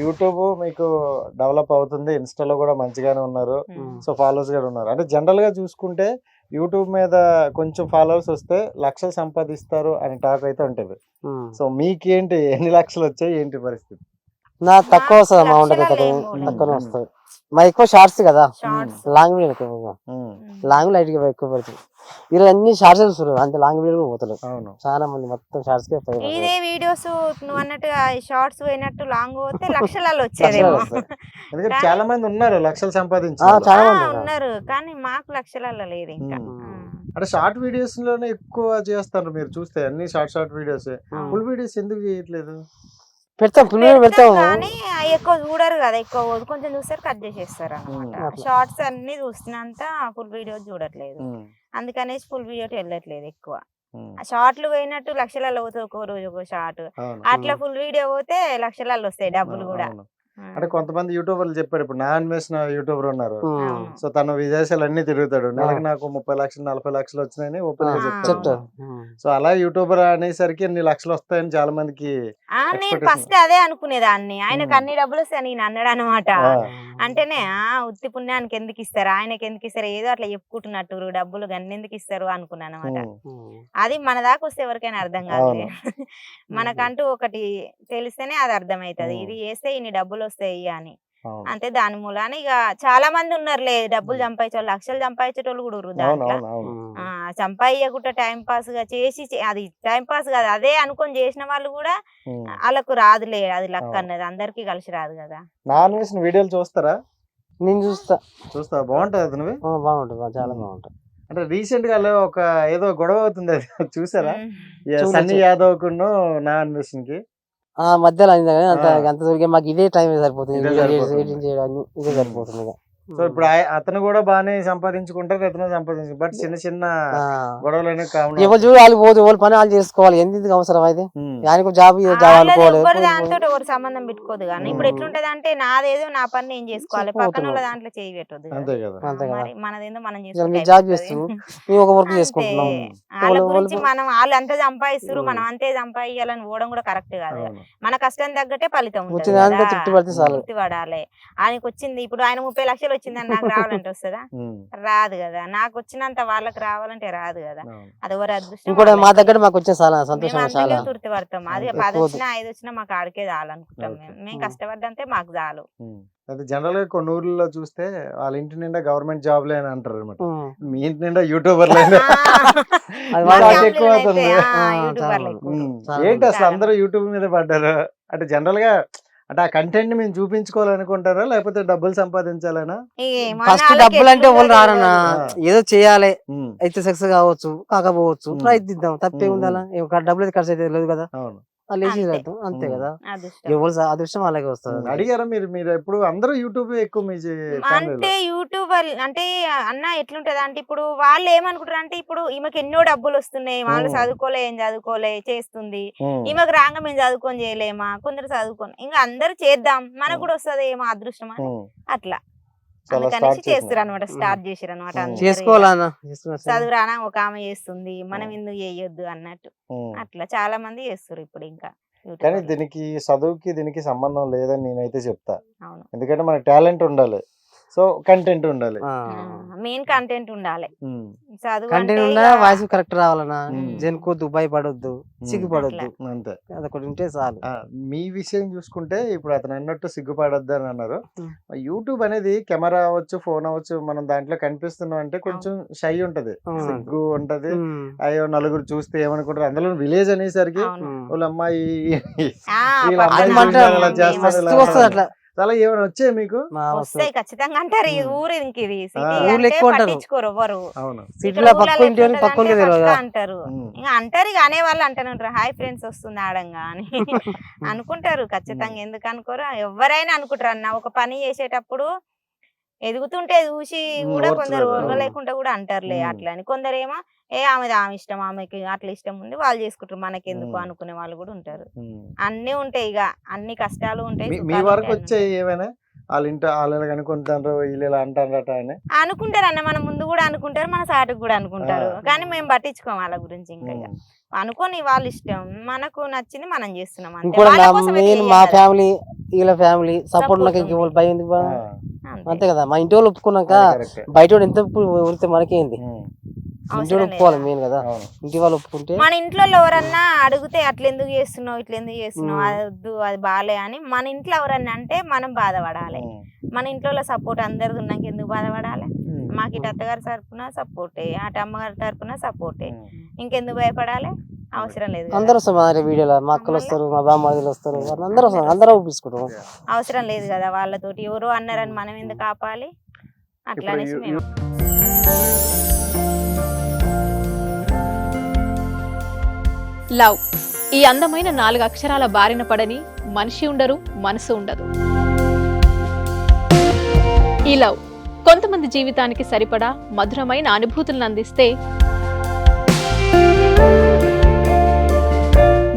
YouTube మీకు develop అవుతుంది, ఇన్స్టాలో కూడా మంచిగానే ఉన్నారు, సో ఫాలోవర్స్ కూడా ఉన్నారు. అంటే జనరల్ గా చూసుకుంటే యూట్యూబ్ మీద కొంచెం ఫాలోవర్స్ వస్తే లక్షలు సంపాదిస్తారు అని టాక్ అయితే ఉంటుంది. సో మీకేంటి ఎన్ని లక్షలు వచ్చాయి, ఏంటి పరిస్థితి? నా తక్కువ వస్తుంది అమౌంట్ అయితే తక్కువనే వస్తుంది. మా ఎక్కువ షార్ట్స్ కదా, లాంగ్ వీడియో ఎక్కువ, లాంగ్ లైట్ గా ఎక్కువ పడుతుంది. ఈరోజు అన్ని షార్ట్స్ చూస్తారు, అంతే లాంగ్ వీడియో పోతలేదు. అవును, చాలా మంది మొత్తం షార్ట్స్ కే ఇదే వీడియోస్ నువ్వు అన్నట్టుగా షార్ట్స్ పోయినట్టు లాంగ్ పోతే లక్షలలో వచ్చేదేమో. ఎందుకంటే చాలా మంది ఉన్నారు లక్షలు సంపాదించి, చాలా మంది ఉన్నారు, కానీ మాకు లక్షలలో లేదు ఇంకా. అంటే షార్ట్ వీడియోస్ లోనే ఎక్కువ చేస్తారు మీరు చూస్తే, అన్ని షార్ట్ వీడియోస్. ఫుల్ వీడియోస్ ఎందుకు చేయట్లేదు? పెడతాం, పెడతాం కానీ ఎక్కువ చూడరు కదా, ఎక్కువ కొంచెం చూస్తారు కట్ చేసేస్తారు అనమాట. షార్ట్స్ అన్ని చూస్తున్నంత ఫుల్ వీడియో చూడట్లేదు, అందుకనేసి ఫుల్ వీడియో వెళ్ళట్లేదు ఎక్కువ. షార్ట్లు పోయినట్టు లక్షలలో పోతాయి, ఒక్కో రోజు ఒక షార్ట్, అట్లా ఫుల్ వీడియో పోతే లక్షలలో వస్తాయి డబ్బులు కూడా. అంటే కొంతమంది యూట్యూబర్లు చెప్పారు, ఇప్పుడు నా అన్వేషణ యూట్యూబర్ ఉన్నారు, సో తను విదేశాలు అన్ని తిరుగుతాడు, నెలకు నాకు 30 లక్షలు 40 లక్షలు వచ్చినాయని ఓపెన్ గా చెప్తాడు. సో అలా యూట్యూబర్ అనేసరికి ఎన్ని లక్షలు వస్తాయని చాలా మందికి. నేను ఫస్ట్ అదే అనుకునేదాన్ని, ఆయనకు అన్ని డబ్బులు వస్తాయి నేను అన్నాడు అనమాట. అంటేనే ఉత్తి పుణ్యానికి ఎందుకు ఇస్తారు, ఆయనకి ఎందుకు ఇస్తారు, ఏదో అట్లా చెప్పుకుంటున్నట్టు డబ్బులు గన్ని ఎందుకు ఇస్తారు అనుకున్నాను అనమాట. అది మన దాకా వస్తే ఎవరికైనా అర్థం కాదు, మనకంటూ ఒకటి తెలిస్తేనే అది అర్థమవుతుంది, ఇది చేస్తే ఇన్ని డబ్బులు వస్తాయి అని. అంటే దాని మూలాన ఇక చాలా మంది ఉన్నారులే డబ్బులు సంపాదించేవాళ్ళు, లక్షలు సంపాదించేటోళ్ళు కూడా ఉన్నారు దాంట్లో. సంపాదించకుండా టైం పాస్ గా చేసి, అది టైం పాస్ కాదు అదే అనుకొని చేసిన వాళ్ళు కూడా వాళ్ళకు రాదులే, అది లక్ అన్నది అందరికి కలిసి రాదు కదా. నాన్ వెజ్ వీడియోలు చూస్తారా? నేను చూస్తా, బాగుంటది అతను, బాగుంటుంది, చాలా బాగుంటుంది. అంటే రీసెంట్ గా ఒక ఏదో గొడవ అవుతుంది, అది చూసారా? సన్నీ యాదవ్ కును నా అన్వేషణ్ కి మధ్యలో అయింది కానీ అంత దొరికే మాకు ఇదే టైం సరిపోతుంది, ఎడిటింగ్ చేయడానికి ఇదే సరిపోతుంది. సో ఇప్పుడు అతను కూడా బాగానే సంపాదించుకుంటారు, అతను సంపాదించు, బట్ చిన్న చిన్న గొడవలు ఎవరు చూడు వాళ్ళు పోదు, ఎవరు పని వాళ్ళు చేసుకోవాలి, ఎందుకు అవసరం అయితే ఆయనకు జాబ్ అనుకోవాలి, దాంతో ఎవరు సంబంధం పెట్టుకోదు. కానీ ఇప్పుడు ఎట్లుంటది అంటే నాదేదో నా పని నేను చేసుకోవాలి, పక్కన వాళ్ళ దాంట్లో చేయి పెట్టదు, మనదేందో మనం చేసుకోవాలి. జాబ్ చేస్తున్నాం, ఒక వర్క్ చేసుకుంటున్నాం, వాళ్ళ గురించి మనం వాళ్ళు అంతే సంపాదిస్తారు మనం అంతే సంపాదించాలని పోవడం కూడా కరెక్ట్ కాదు. మన కష్టం తగ్గట్టే ఫలితం తృప్తి పడాలి. ఆయనకు వచ్చింది ఇప్పుడు ఆయన 30 లక్షలు వచ్చిందని నాకు రావాలంటే వస్తుందా? రాదు కదా. నాకు వచ్చినంత వాళ్ళకి రావాలంటే రాదు కదా. అది ఎవరు అదృష్టం. మా దగ్గర మాకు వచ్చే సంతోషం, తృప్తి పడతాం. అది 10 వచ్చినా 5 వచ్చినా మాకు ఆడికే చాలనుకుంటాం. మేము కష్టపడ్డంతే మాకు చాలు. అది జనరల్ గా కొన్ని ఊర్లలో చూస్తే వాళ్ళ ఇంటి నిండా గవర్నమెంట్ జాబ్లే అని అంటారు అనమాట, మీ ఇంటి నిండా యూట్యూబర్లే. ఎక్కువ ఏంటి అసలు అందరూ యూట్యూబ్ మీద పడ్డారు? అంటే జనరల్ గా అంటే ఆ కంటెంట్ మేము చూపించుకోవాలనుకుంటారా, లేకపోతే డబ్బులు సంపాదించాలనా? ఫస్ట్ డబ్బులు అంటే వాళ్ళు రారన్నా, ఏదో చేయాలి, అయితే సక్సెస్ కావచ్చు కాకపోవచ్చు, ప్రయత్నిద్దాం, తప్పే ఉండాలా, డబ్బులు అయితే ఖర్చు అయితే లేదు కదా, అంతే కదా. ఎవరు అదృష్టం అలాగే వస్తుంది. అడిగారా మీరు ఎప్పుడు? అందరూ యూట్యూబ్ ఎక్కువ అంటే యూట్యూబర్ అంటే అన్న ఎట్లుంటది అంటే ఇప్పుడు వాళ్ళు ఏమనుకుంటారు అంటే ఇప్పుడు ఈమెకి ఎన్నో డబ్బులు వస్తున్నాయి, వాళ్ళు చదువుకోలే ఏం చదువుకోలే చేస్తుంది, ఈమెకు రాగా మేము చదువుకొని చేయలేమా, కొందరు చదువుకొని ఇంకా అందరు చేద్దాం మనకు కూడా వస్తుంది ఏమో అదృష్టం అని అట్లా అందుకనేసి చేస్తారు అనమాట, స్టార్ట్ చేసారు అనమాట. చదువు రానా ఒక ఆమె చేస్తుంది, మనం ఎందుకు చేయొద్దు అన్నట్టు అట్లా చాలా మంది చేస్తారు ఇప్పుడు. ఇంకా కానీ దీనికి చదువుకి దీనికి సంబంధం లేదని నేనైతే చెప్తా. ఎందుకంటే మనకి టాలెంట్ ఉండాలి, సో కంటెంట్ ఉండాలి, మెయిన్ కంటెంట్ ఉండాలి, కంటెంట్ ఉండాలి, వాయిస్ కరెక్ట్ రావాలన్నా, జనుకోద్దు, భయపడొద్దు, సిగ్గుపడొద్దు, అంతే అదొకటి ఉంటే చాలు. మీ విషయం చూసుకుంటే ఇప్పుడు అతను అన్నట్టు సిగ్గుపడొద్దు అని అన్నారు. యూట్యూబ్ అనేది కెమెరా అవ్వచ్చు, ఫోన్ అవ్వచ్చు, మనం దాంట్లో కనిపిస్తున్నాం అంటే కొంచెం షై ఉంటది, సిగ్గు ఉంటది, అయ్యో నలుగురు చూస్తే ఏమనుకుంటారు. అందులో విలేజ్ అనేసరికి వాళ్ళ అమ్మాయి అట్లా చాలా ఏమైనా వచ్చాయి మీకు? వస్తాయి ఖచ్చితంగా అంటారు, ఈ ఊరు ఇంక ఇది పట్టించుకోరు ఎవరు, అంటారు ఇంకా అంటారు ఇక అనేవాళ్ళు అంటారు హాయ్ ఫ్రెండ్స్ వస్తుంది ఆడంగా అని అనుకుంటారు ఖచ్చితంగా. ఎందుకు అనుకోరు, ఎవరైనా అనుకుంటారు అన్న. ఒక పని చేసేటప్పుడు ఎదుగుతుంటే చూసి కూడా కొందరు ఓర్వలేకుండా కూడా అంటారులే అట్లా అని. కొందరు ఏమో ఆమె ఇష్టం, ఆమెకి అట్లా ఇష్టం ఉంది వాళ్ళు చేసుకుంటారు, మనకి ఎందుకు అనుకునే వాళ్ళు కూడా ఉంటారు. అన్ని ఉంటాయి, ఇక అన్ని కష్టాలు ఉంటాయి. మీ వరకు వచ్చాయి ఏమైనా? వాళ్ళు అనుకుంటారు వీళ్ళు ఇలా అంటారట అని అనుకుంటారు అన్న, మన ముందు కూడా అనుకుంటారు, మన సాటుకు కూడా అనుకుంటారు, కానీ మేము పట్టించుకోం వాళ్ళ గురించి. ఇంకా ఇక అనుకోని వాళ్ళ ఇష్టం, మనకు నచ్చింది మనం చేస్తున్నాం అంతే. ఇంకోటి వాళ్ళ కోసం అయితే మెయిన్ చెయ్యం మా కదా. ఫ్యామిలీ వీళ్ళ ఫ్యామిలీ సపోర్ట్ నాకు Support ఇంక భయం ఎందుకు బా? అంతే. అంతే కదా, మా ఇంటి వాళ్ళు ఒప్పుకున్నాక కరెక్ట్. బయట వాడు ఎంత ఊరితే మనకేంది, ఇంటి అవసరం వాళ్ళు ఒప్పుకోవాలి లేదా? మెయిన్ కదా. అవును. ఇంటి వాళ్ళు ఒప్పుకుంటే మన ఇంట్లో ఎవరన్నా అడిగితే అట్లా ఎందుకు చేస్తున్నావు, ఇట్లా ఎందుకు చేస్తున్నావు, అది వద్దు అది బాలే అని మన ఇంట్లో ఎవరన్నా అంటే మనం బాధపడాలి. మన ఇంట్లో సపోర్ట్ అందరిది ఉన్నాక ఎందుకు బాధపడాలి? మాకు ఇటు అత్తగారి తరపున సపోర్టే, అటు అమ్మగారి తరపున సపోర్టే, ఇంకెందుకు భయపడాలి? అవసరం లేదు కదా. అందరూ వస్తారు మా వీడియోలో, మా అక్కలు వస్తారు, మా బామ్మలు వస్తారు, అందరూ వస్తారు, అందరూ ఒప్పించుకుంటాం. అవసరం లేదు కదా వాళ్ళతోటి. ఎవరో అన్నారని మనం ఎందుకు ఆపాలి? అట్లా ఇప్పుడు అనేసి మేము లవ్ ఈ అందమైన 4 అక్షరాల బారిన పడని మనిషి ఉండరు, మనసు ఉండదు. ఈ లవ్ కొంతమంది జీవితానికి సరిపడా మధురమైన అనుభూతులను అందిస్తే,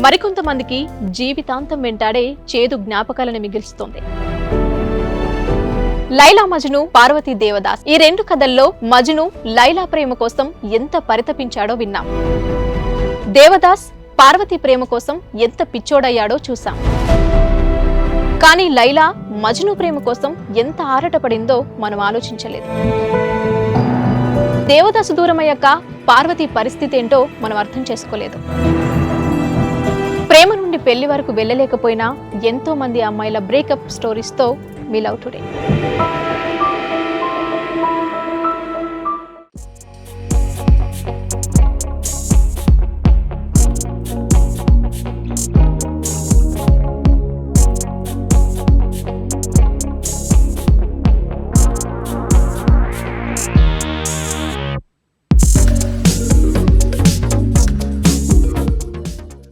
మరికొంతమందికి జీవితాంతం వెంటాడే చేదు జ్ఞాపకాలను మిగిల్స్తుంది. లైలా మజ్ను, పార్వతీ దేవదాస్ ఈ 2 కథల్లో మజ్ను లైలా ప్రేమ కోసం ఎంత పరితపించాడో విన్నాం. దేవదాస్ పార్వతి ప్రేమ కోసం ఎంత పిచ్చోడయ్యాడో చూసాం. కానీ లైలా మజ్ను ప్రేమ కోసం ఎంత ఆరాటపడిందో మనం ఆలోచించలేదు. దేవదాసు దూరమయ్యాక పార్వతి పరిస్థితి ఏంటో మనం అర్థం చేసుకోలేదు. ప్రేమ నుండి పెళ్లి వరకు వెళ్ళలేకపోయినా ఎంతో మంది అమ్మాయిల బ్రేకప్ స్టోరీస్తో మీ లవ్ టుడే.